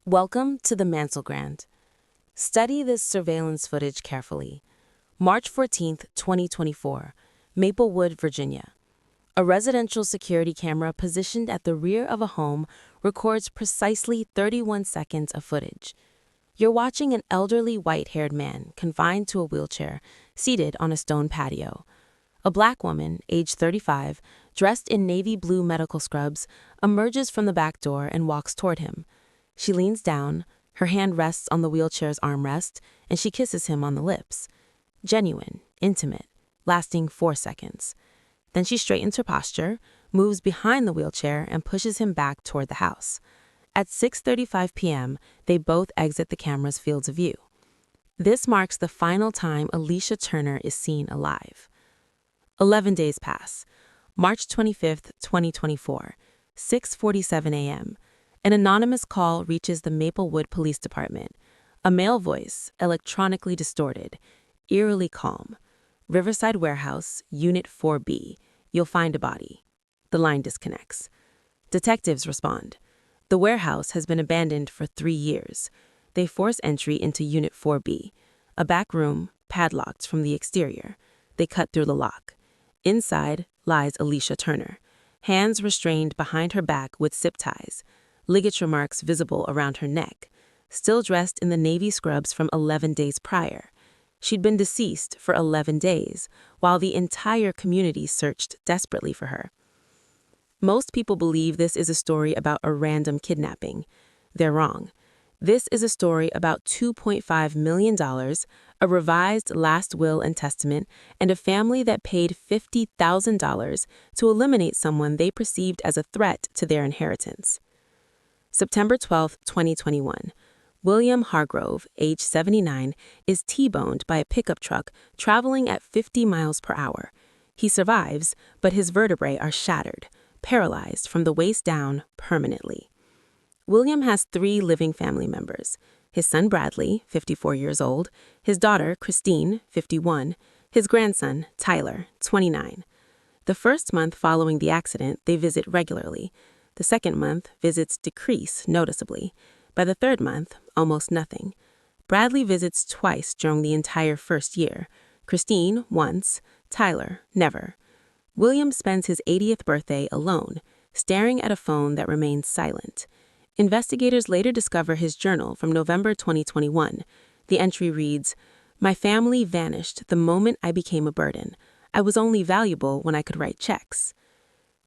Welcome to the Mantal Grand. Study this surveillance footage carefully. March 14th, 2024, Maplewood, Virginia. A residential security camera positioned at the rear of a home records precisely 31 seconds of footage. You're watching an elderly white-haired man confined to a wheelchair, seated on a stone patio. A black woman, age 35, dressed in navy blue medical scrubs, emerges from the back door and walks toward him. She leans down, her hand rests on the wheelchair's armrest, and she kisses him on the lips. Genuine, intimate, lasting 4 seconds. Then she straightens her posture, moves behind the wheelchair, and pushes him back toward the house. At 6:35 p.m., they both exit the camera's fields of view. This marks the final time Alicia Turner is seen alive. 11 days pass. March 25th, 2024, 6:47 a.m. An anonymous call reaches the Maplewood Police Department. A male voice, electronically distorted, eerily calm. Riverside Warehouse, Unit 4B. You'll find a body. The line disconnects. Detectives respond. The warehouse has been abandoned for 3 years. They force entry into Unit 4B, a back room, padlocked from the exterior. They cut through the lock. Inside lies Alicia Turner, hands restrained behind her back with zip ties, ligature marks visible around her neck, still dressed in the navy scrubs from 11 days prior. She'd been deceased for 11 days, while the entire community searched desperately for her. Most people believe this is a story about a random kidnapping. They're wrong. This is a story about $2.5 million, a revised last will and testament, and a family that paid $50,000 to eliminate someone they perceived as a threat to their inheritance. September 12, 2021. William Hargrove, age 79, is T-boned by a pickup truck traveling at 50 miles per hour. He survives, but his vertebrae are shattered, paralyzed from the waist down permanently. William has 3 living family members: his son Bradley, 54 years old, his daughter Christine, 51, his grandson Tyler, 29. The first month following the accident, they visit regularly. The second month, visits decrease noticeably. By the third month, almost nothing. Bradley visits twice during the entire first year. Christine, once. Tyler, never. William spends his 80th birthday alone, staring at a phone that remains silent. Investigators later discover his journal from November 2021. The entry reads, "My family vanished the moment I became a burden. I was only valuable when I could write checks."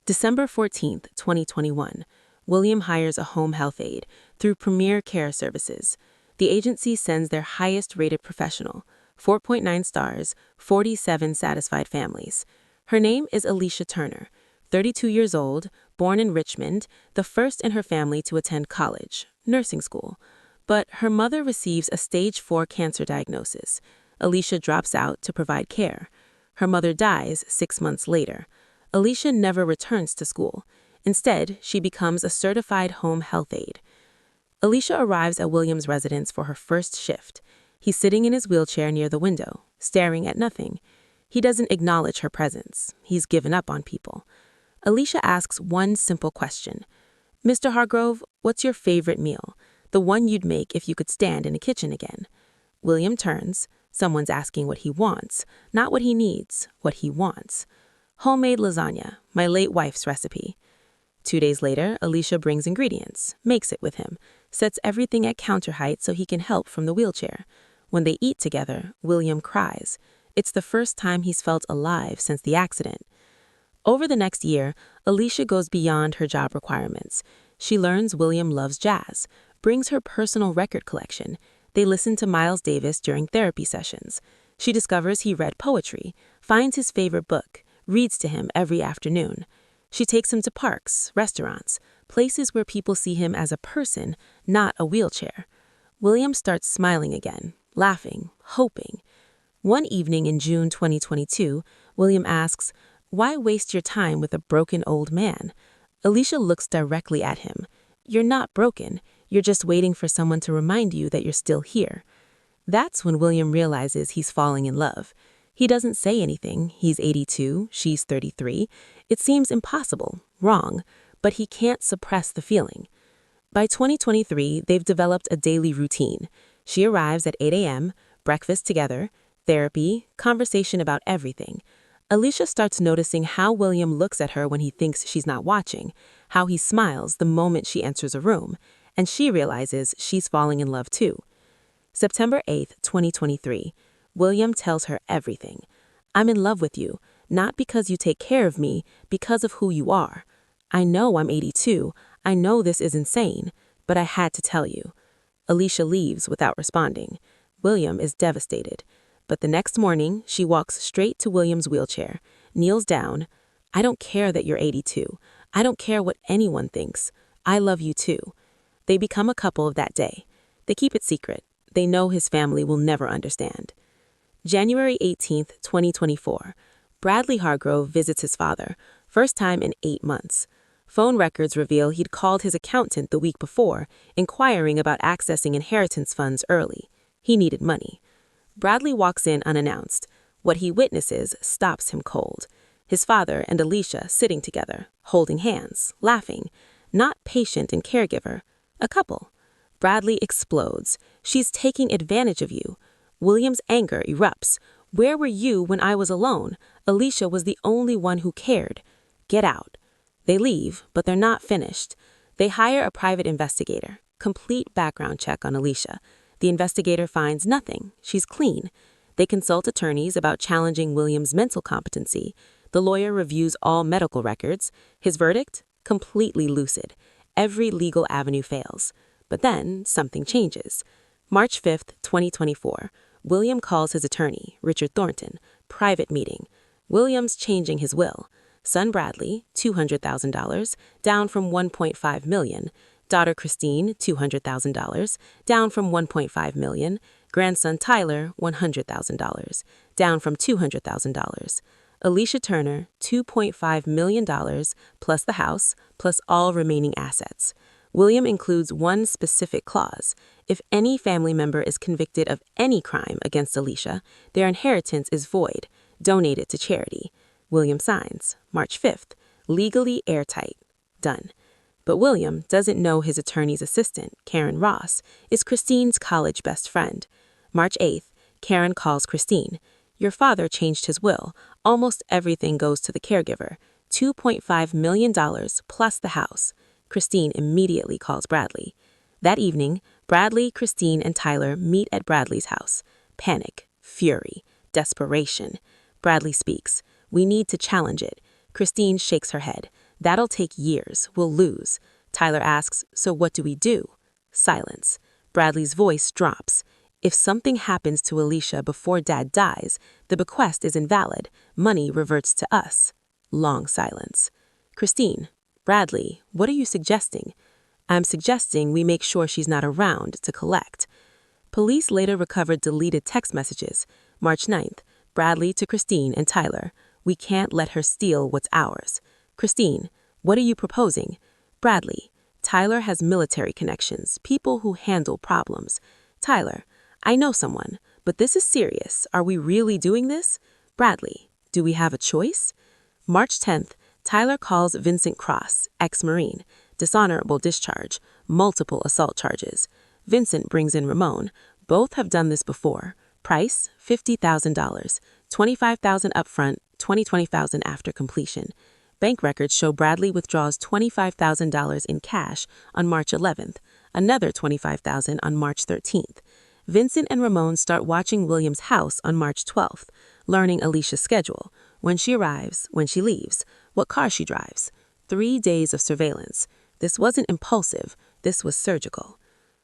December 14th, 2021. William hires a home health aide through Premier Care Services. The agency sends their highest-rated professional, 4.9 stars, 47 satisfied families. Her name is Alicia Turner, 32 years old, born in Richmond, the first in her family to attend college, nursing school. But her mother receives a stage 4 cancer diagnosis. Alicia drops out to provide care. Her mother dies 6 months later. Alicia never returns to school. Instead, she becomes a certified home health aide. Alicia arrives at William's residence for her first shift. He's sitting in his wheelchair near the window, staring at nothing. He doesn't acknowledge her presence. He's given up on people. Alicia asks one simple question. "Mr. Hargrove, what's your favorite meal? The one you'd make if you could stand in a kitchen again?" William turns. Someone's asking what he wants, not what he needs, what he wants. "Homemade lasagna, my late wife's recipe." 2 days later, Alicia brings ingredients, makes it with him, sets everything at counter height so he can help from the wheelchair. When they eat together, William cries. It's the first time he's felt alive since the accident. Over the next year, Alicia goes beyond her job requirements. She learns William loves jazz, brings her personal record collection. They listen to Miles Davis during therapy sessions. She discovers he read poetry, finds his favorite book, reads to him every afternoon. She takes him to parks, restaurants, places where people see him as a person, not a wheelchair. William starts smiling again, laughing, hoping. One evening in June 2022, William asks, "Why waste your time with a broken old man?" Alicia looks directly at him. "You're not broken. You're just waiting for someone to remind you that you're still here." That's when William realizes he's falling in love. He doesn't say anything. He's 82, she's 33. It seems impossible, wrong, but he can't suppress the feeling. By 2023, they've developed a daily routine. She arrives at 8 a.m., breakfast together, therapy, conversation about everything. Alicia starts noticing how William looks at her when he thinks she's not watching, how he smiles the moment she enters a room, and she realizes she's falling in love too. September 8th, 2023, William tells her everything. I'm in love with you, not because you take care of me, because of who you are. I know I'm 82, I know this is insane, but I had to tell you. Alicia leaves without responding. William is devastated. But the next morning, she walks straight to William's wheelchair, kneels down. I don't care that you're 82. I don't care what anyone thinks. I love you too. They become a couple of that day. They keep it secret. They know his family will never understand. January 18th, 2024. Bradley Hargrove visits his father, first time in 8 months. Phone records reveal he'd called his accountant the week before, inquiring about accessing inheritance funds early. He needed money. Bradley walks in unannounced. What he witnesses stops him cold. His father and Alicia sitting together, holding hands, laughing. Not patient and caregiver. A couple. Bradley explodes. She's taking advantage of you. William's anger erupts. Where were you when I was alone? Alicia was the only one who cared. Get out. They leave, but they're not finished. They hire a private investigator. Complete background check on Alicia. The investigator finds nothing. She's clean. They consult attorneys about challenging William's mental competency. The lawyer reviews all medical records. His verdict? Completely lucid. Every legal avenue fails. But then something changes. March 5th, 2024. William calls his attorney, Richard Thornton. Private meeting. William's changing his will. Son Bradley, $200,000, down from $1.5 million. Daughter Christine, $200,000, down from $1.5 million. Grandson Tyler, $100,000, down from $200,000. Alicia Turner, $2.5 million, plus the house, plus all remaining assets. William includes one specific clause. If any family member is convicted of any crime against Alicia, their inheritance is void. Donate it to charity. William signs, March 5th, legally airtight. Done. But William doesn't know his attorney's assistant, Karen Ross, is Christine's college best friend. March 8th, Karen calls Christine. Your father changed his will. Almost everything goes to the caregiver. $2.5 million plus the house. Christine immediately calls Bradley. That evening, Bradley, Christine, and Tyler meet at Bradley's house. Panic, fury, desperation. Bradley speaks. We need to challenge it. Christine shakes her head. That'll take years. We'll lose. Tyler asks, so what do we do? Silence. Bradley's voice drops. If something happens to Alicia before Dad dies, the bequest is invalid. Money reverts to us. Long silence. Christine, Bradley, what are you suggesting? I'm suggesting we make sure she's not around to collect. Police later recovered deleted text messages. March 9th, Bradley to Christine and Tyler. We can't let her steal what's ours. Christine, what are you proposing? Bradley, Tyler has military connections, people who handle problems. Tyler, I know someone, but this is serious. Are we really doing this? Bradley, do we have a choice? March 10th, Tyler calls Vincent Cross, ex-Marine. Dishonorable discharge, multiple assault charges. Vincent brings in Ramon. Both have done this before. Price, $50,000. $25,000 upfront, $20,000 after completion. Bank records show Bradley withdraws $25,000 in cash on March 11th, another $25,000 on March 13th. Vincent and Ramon start watching William's house on March 12th, learning Alicia's schedule, when she arrives, when she leaves, what car she drives. 3 days of surveillance. This wasn't impulsive, this was surgical.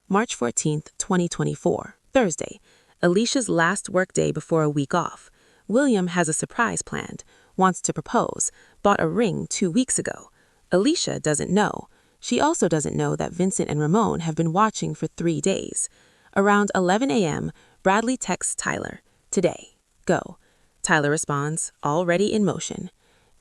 March 14th, 2024, Thursday. Alicia's last workday before a week off. William has a surprise planned, wants to propose, bought a ring 2 weeks ago. Alicia doesn't know. She also doesn't know that Vincent and Ramon have been watching for 3 days. Around 11 a.m., Bradley texts Tyler, today, go. Tyler responds, already in motion.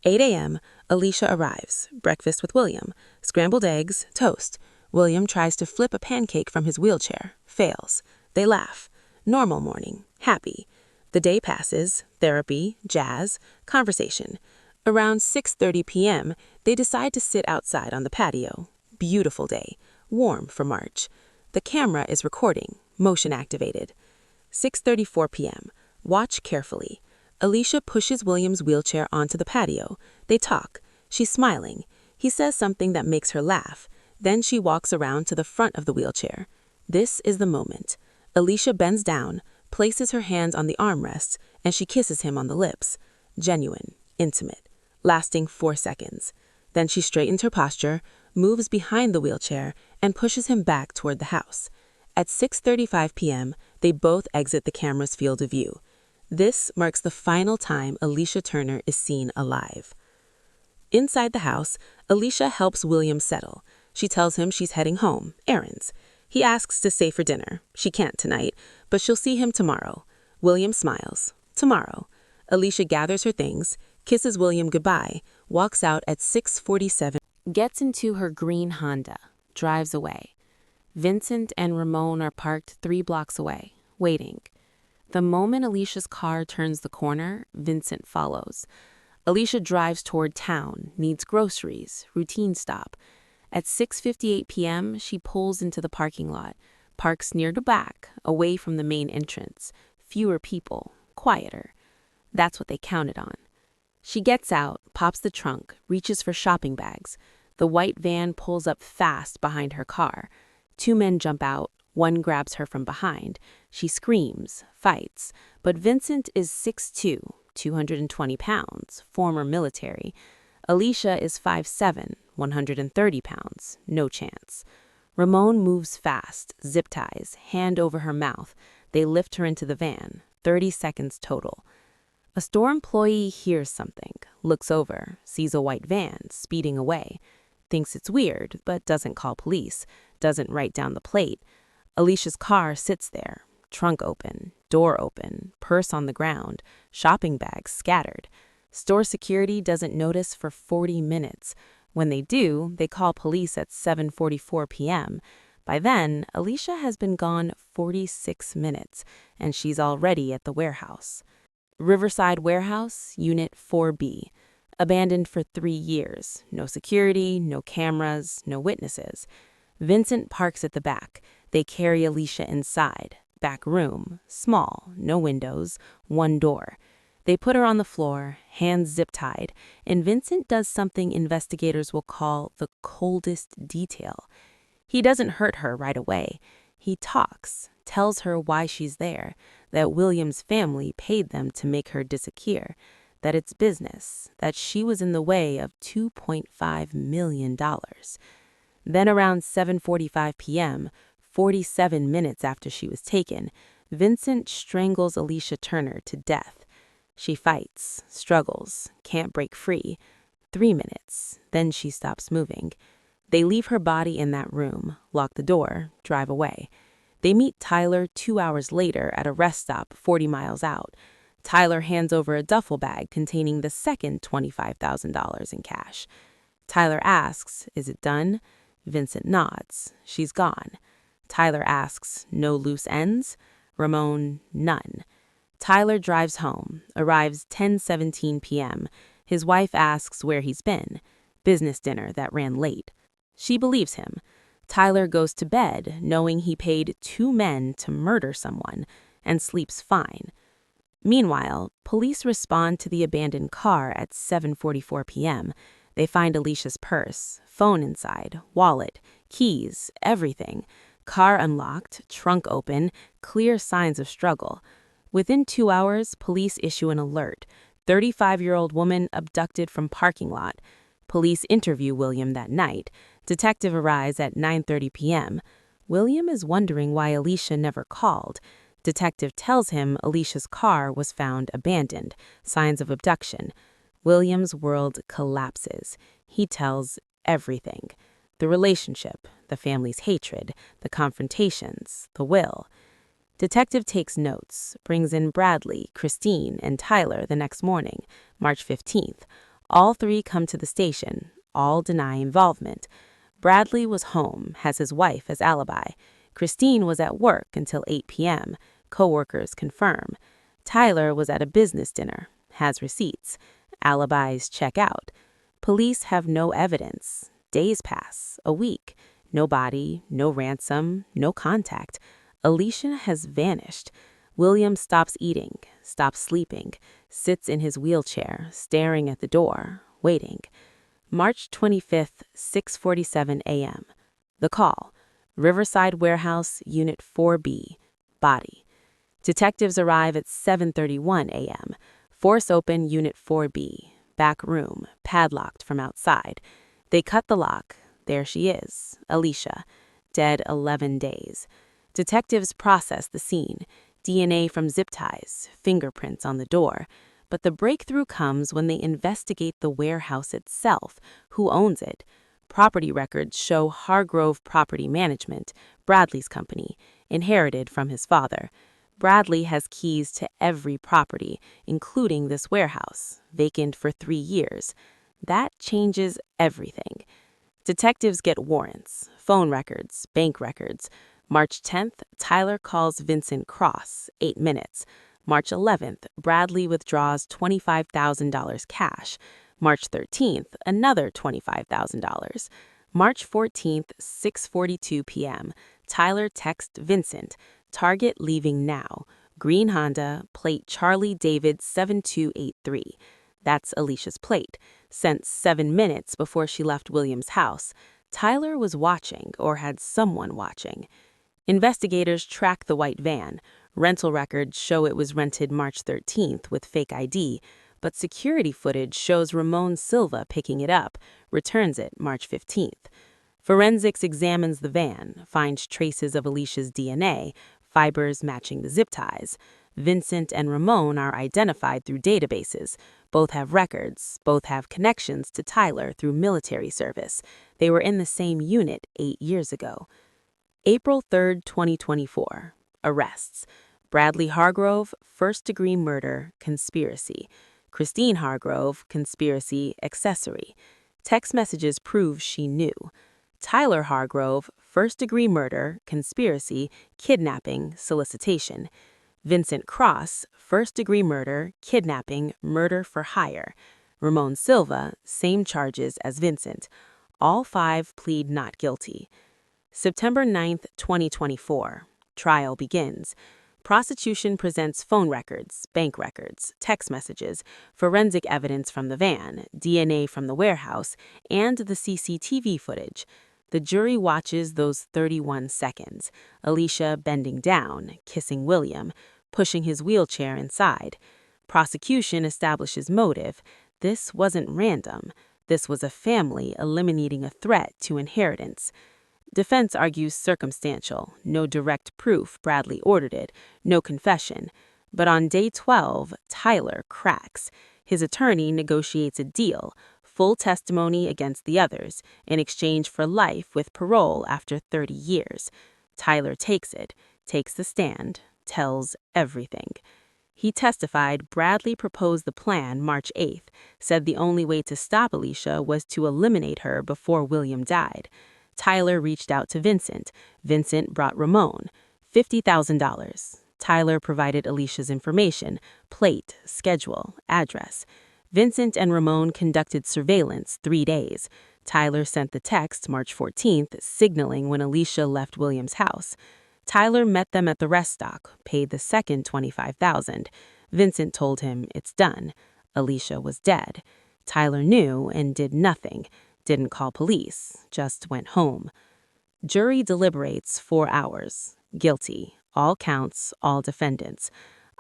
8 a.m., Alicia arrives, breakfast with William, scrambled eggs, toast. William tries to flip a pancake from his wheelchair, fails. They laugh. Normal morning, happy. The day passes, therapy, jazz, conversation. Around 6:30 p.m., they decide to sit outside on the patio. Beautiful day. warm for March. The camera is recording, motion activated. 6:34 p.m. Watch carefully. Alicia pushes William's wheelchair onto the patio. They talk. She's smiling. He says something that makes her laugh. Then she walks around to the front of the wheelchair. This is the moment. Alicia bends down, places her hands on the armrests, and she kisses him on the lips. Genuine, intimate, lasting 4 seconds. Then she straightens her posture, moves behind the wheelchair, and pushes him back toward the house. At 6:35 p.m., they both exit the camera's field of view. This marks the final time Alicia Turner is seen alive. Inside the house, Alicia helps William settle. She tells him she's heading home, errands. He asks to stay for dinner. She can't tonight, but she'll see him tomorrow. William smiles. Tomorrow. Alicia gathers her things, kisses William goodbye, walks out at 6:47, gets into her green Honda, drives away. Vincent and Ramon are parked 3 blocks away, waiting. The moment Alicia's car turns the corner, Vincent follows. Alicia drives toward town, needs groceries, routine stop. At 6:58 p.m., she pulls into the parking lot, parks near the back, away from the main entrance. Fewer people, quieter. That's what they counted on. She gets out, pops the trunk, reaches for shopping bags. The white van pulls up fast behind her car. 2 men jump out. One grabs her from behind. She screams, fights. But Vincent is 6'2", 220 pounds, former military. Alicia is 5'7", 130 pounds, no chance. Ramon moves fast, zip ties, hand over her mouth. They lift her into the van, 30 seconds total. A store employee hears something, looks over, sees a white van speeding away. Thinks it's weird, but doesn't call police, doesn't write down the plate. Alicia's car sits there, trunk open, door open, purse on the ground, shopping bags scattered. Store security doesn't notice for 40 minutes. When they do, they call police at 7:44 p.m. By then, Alicia has been gone 46 minutes, and she's already at the warehouse. Riverside Warehouse, Unit 4B. Abandoned for 3 years. No security, no cameras, no witnesses. Vincent parks at the back. They carry Alicia inside. Back room, small, no windows, 1 door. They put her on the floor, hands zip-tied, and Vincent does something investigators will call the coldest detail. He doesn't hurt her right away. He talks, tells her why she's there, that William's family paid them to make her disappear, that it's business, that she was in the way of $2.5 million. Then around 7:45 p.m., 47 minutes after she was taken, Vincent strangles Alicia Turner to death. She fights, struggles, can't break free. 3 minutes, then she stops moving. They leave her body in that room, lock the door, drive away. They meet Tyler 2 hours later at a rest stop 40 miles out. Tyler hands over a duffel bag containing the second $25,000 in cash. Tyler asks, "Is it done?" Vincent nods. She's gone. Tyler asks, "No loose ends?" Ramon, "None." Tyler drives home, arrives 10:17 p.m. His wife asks where he's been. Business dinner that ran late. She believes him. Tyler goes to bed knowing he paid 2 men to murder someone and sleeps fine. Meanwhile, police respond to the abandoned car at 7:44 p.m. They find Alicia's purse, phone inside, wallet, keys, everything. Car unlocked, trunk open, clear signs of struggle. Within 2 hours, police issue an alert. 35-year-old woman abducted from parking lot. Police interview William that night. Detective arrives at 9:30 p.m. William is wondering why Alicia never called. Detective tells him Alicia's car was found abandoned, signs of abduction. William's world collapses. He tells everything. The relationship, the family's hatred, the confrontations, the will. Detective takes notes, brings in Bradley, Christine, and Tyler the next morning, March 15th. All 3 come to the station. All deny involvement. Bradley was home, has his wife as alibi. Christine was at work until 8 p.m. Co-workers confirm. Tyler was at a business dinner, has receipts. Alibis check out. Police have no evidence. Days pass, a week. No body, no ransom, no contact. Alicia has vanished. William stops eating, stops sleeping, sits in his wheelchair, staring at the door, waiting. March 25th, 6:47 a.m. The call. Riverside Warehouse, Unit 4B. Body. Detectives arrive at 7:31 a.m. Force open Unit 4B. Back room, padlocked from outside. They cut the lock. There she is, Alicia, dead 11 days. Detectives process the scene. DNA from zip ties, fingerprints on the door. But the breakthrough comes when they investigate the warehouse itself. Who owns it? Property records show Hargrove Property Management, Bradley's company, inherited from his father. Bradley has keys to every property, including this warehouse, vacant for 3 years. That changes everything. Detectives get warrants, phone records, bank records. March 10th, Tyler calls Vincent Cross, 8 minutes. March 11th, Bradley withdraws $25,000 cash. March 13th, another $25,000. March 14th, 6:42 p.m., Tyler texts Vincent, target leaving now, green Honda, plate Charlie David 7283. That's Alicia's plate, sent 7 minutes before she left William's house. Tyler was watching, or had someone watching. Investigators track the white van. Rental records show it was rented March 13th with fake ID, but security footage shows Ramon Silva picking it up, returns it March 15th. Forensics examines the van, finds traces of Alicia's DNA, fibers matching the zip ties. Vincent and Ramon are identified through databases. Both have records, both have connections to Tyler through military service. They were in the same unit 8 years ago. April 3rd, 2024. Arrests. Bradley Hargrove, first-degree murder, conspiracy. Christine Hargrove, conspiracy, accessory. Text messages prove she knew. Tyler Hargrove, first-degree murder, conspiracy, kidnapping, solicitation. Vincent Cross, first-degree murder, kidnapping, murder for hire. Ramon Silva, same charges as Vincent. All 5 plead not guilty. September 9th, 2024. Trial begins. Prosecution presents phone records, bank records, text messages, forensic evidence from the van, DNA from the warehouse, and the CCTV footage. The jury watches those 31 seconds. Alicia bending down, kissing William, pushing his wheelchair inside. Prosecution establishes motive. This wasn't random. This was a family eliminating a threat to inheritance. Defense argues circumstantial, no direct proof Bradley ordered it, no confession. But on day 12, Tyler cracks. His attorney negotiates a deal, full testimony against the others, in exchange for life with parole after 30 years. Tyler takes it, takes the stand, tells everything. He testified Bradley proposed the plan March 8th, said the only way to stop Alicia was to eliminate her before William died. Tyler reached out to Vincent. Vincent brought Ramon. $50,000. Tyler provided Alicia's information, plate, schedule, address. Vincent and Ramon conducted surveillance 3 days. Tyler sent the text March 14th, signaling when Alicia left William's house. Tyler met them at the rest stop, paid the second $25,000. Vincent told him it's done. Alicia was dead. Tyler knew and did nothing. Didn't call police, just went home. Jury deliberates 4 hours. Guilty. All counts, all defendants.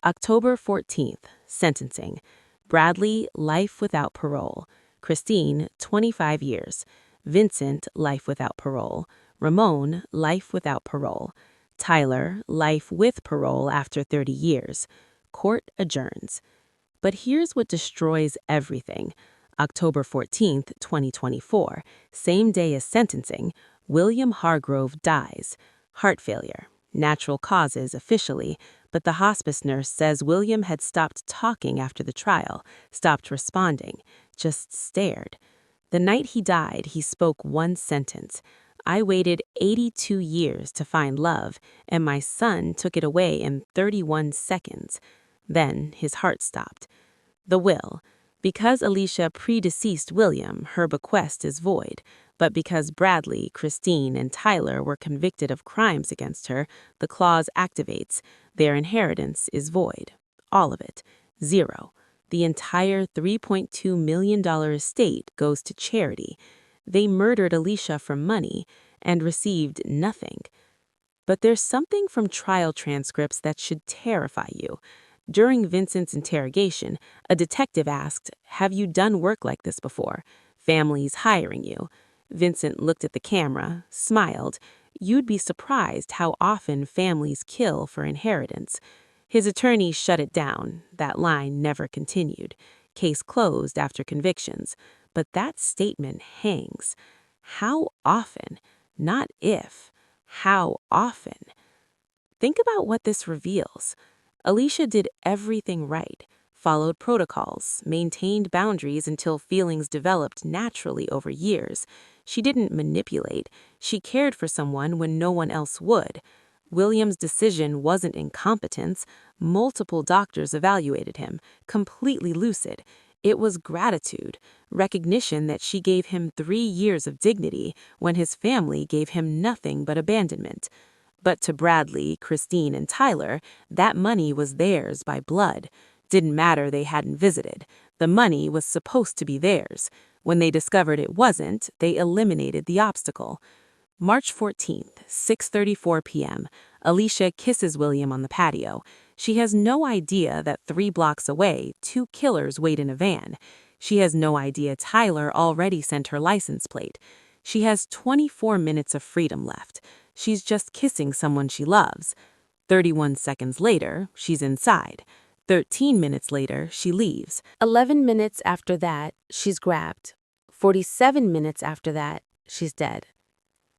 October 14th, sentencing. Bradley, life without parole. Christine, 25 years. Vincent, life without parole. Ramon, life without parole. Tyler, life with parole after 30 years. Court adjourns. But here's what destroys everything. October 14th, 2024, same day as sentencing, William Hargrove dies. Heart failure. Natural causes officially, but the hospice nurse says William had stopped talking after the trial, stopped responding, just stared. The night he died, he spoke one sentence. I waited 82 years to find love, and my son took it away in 31 seconds. Then his heart stopped. The will. Because Alicia predeceased William, her bequest is void. But because Bradley, Christine, and Tyler were convicted of crimes against her, the clause activates. Their inheritance is void. All of it. Zero. The entire $3.2 million estate goes to charity. They murdered Alicia for money and received nothing. But there's something from trial transcripts that should terrify you. During Vincent's interrogation, a detective asked, "Have you done work like this before? Families hiring you." Vincent looked at the camera, smiled. You'd be surprised how often families kill for inheritance. His attorney shut it down. That line never continued. Case closed after convictions. But that statement hangs. How often? Not if. How often? Think about what this reveals. Alicia did everything right, followed protocols, maintained boundaries until feelings developed naturally over years. She didn't manipulate. She cared for someone when no one else would. William's decision wasn't incompetence. Multiple doctors evaluated him, completely lucid. It was gratitude, recognition that she gave him 3 years of dignity when his family gave him nothing but abandonment. But to Bradley, Christine, and Tyler, that money was theirs by blood. Didn't matter they hadn't visited. The money was supposed to be theirs. When they discovered it wasn't, they eliminated the obstacle. March 14th, 6:34 p.m., Alicia kisses William on the patio. She has no idea that 3 blocks away, 2 killers wait in a van. She has no idea Tyler already sent her license plate. She has 24 minutes of freedom left. She's just kissing someone she loves. 31 seconds later, she's inside. 13 minutes later, she leaves. 11 minutes after that, she's grabbed. 47 minutes after that, she's dead.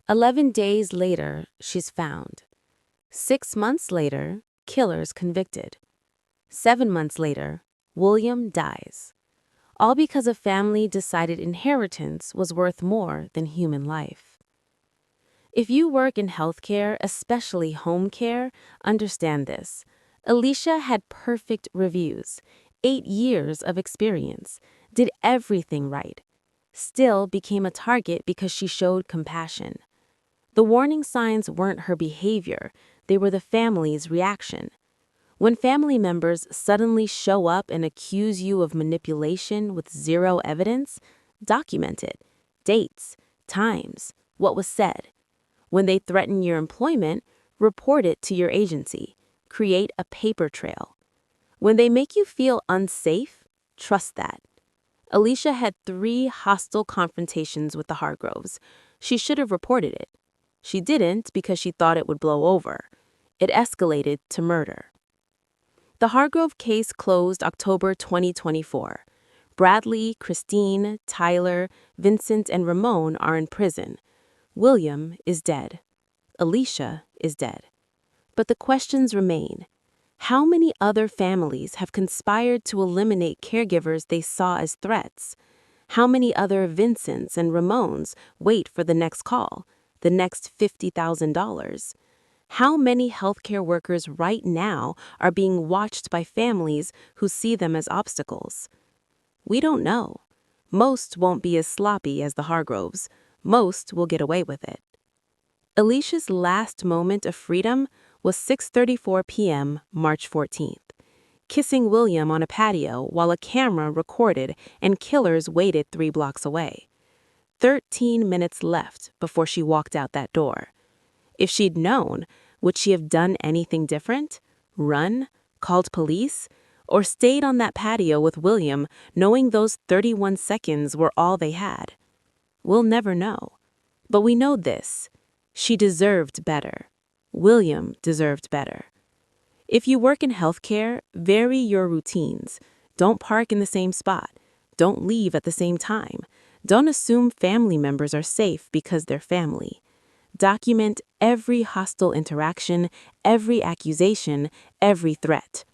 11 days later, she's found. 6 months later, killers convicted. 7 months later, William dies. All because a family decided inheritance was worth more than human life. If you work in healthcare, especially home care, understand this. Alicia had perfect reviews, 8 years of experience, did everything right, still became a target because she showed compassion. The warning signs weren't her behavior, they were the family's reaction. When family members suddenly show up and accuse you of manipulation with 0 evidence, document it. Dates, times, what was said. When they threaten your employment, report it to your agency. Create a paper trail. When they make you feel unsafe, trust that. Alicia had 3 hostile confrontations with the Hargroves. She should have reported it. She didn't because she thought it would blow over. It escalated to murder. The Hargrove case closed October 2024. Bradley, Christine, Tyler, Vincent, and Ramon are in prison. William is dead. Alicia is dead. But the questions remain. How many other families have conspired to eliminate caregivers they saw as threats? How many other Vincents and Ramons wait for the next call, the next $50,000? How many healthcare workers right now are being watched by families who see them as obstacles? We don't know. Most won't be as sloppy as the Hargroves. Most will get away with it. Alicia's last moment of freedom was 6:34 p.m., March 14th. Kissing William on a patio while a camera recorded and killers waited 3 blocks away. 13 minutes left before she walked out that door. If she'd known, would she have done anything different? Run? Called police? Or stayed on that patio with William, knowing those 31 seconds were all they had? We'll never know. But we know this. She deserved better. William deserved better. If you work in healthcare, vary your routines. Don't park in the same spot. Don't leave at the same time. Don't assume family members are safe because they're family. Document every hostile interaction, every accusation, every threat.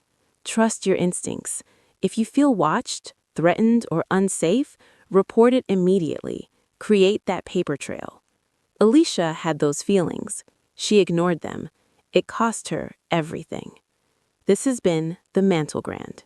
Trust your instincts. If you feel watched, threatened, or unsafe, report it immediately. Create that paper trail. Alicia had those feelings. She ignored them. It cost her everything. This has been the Mantal Grand.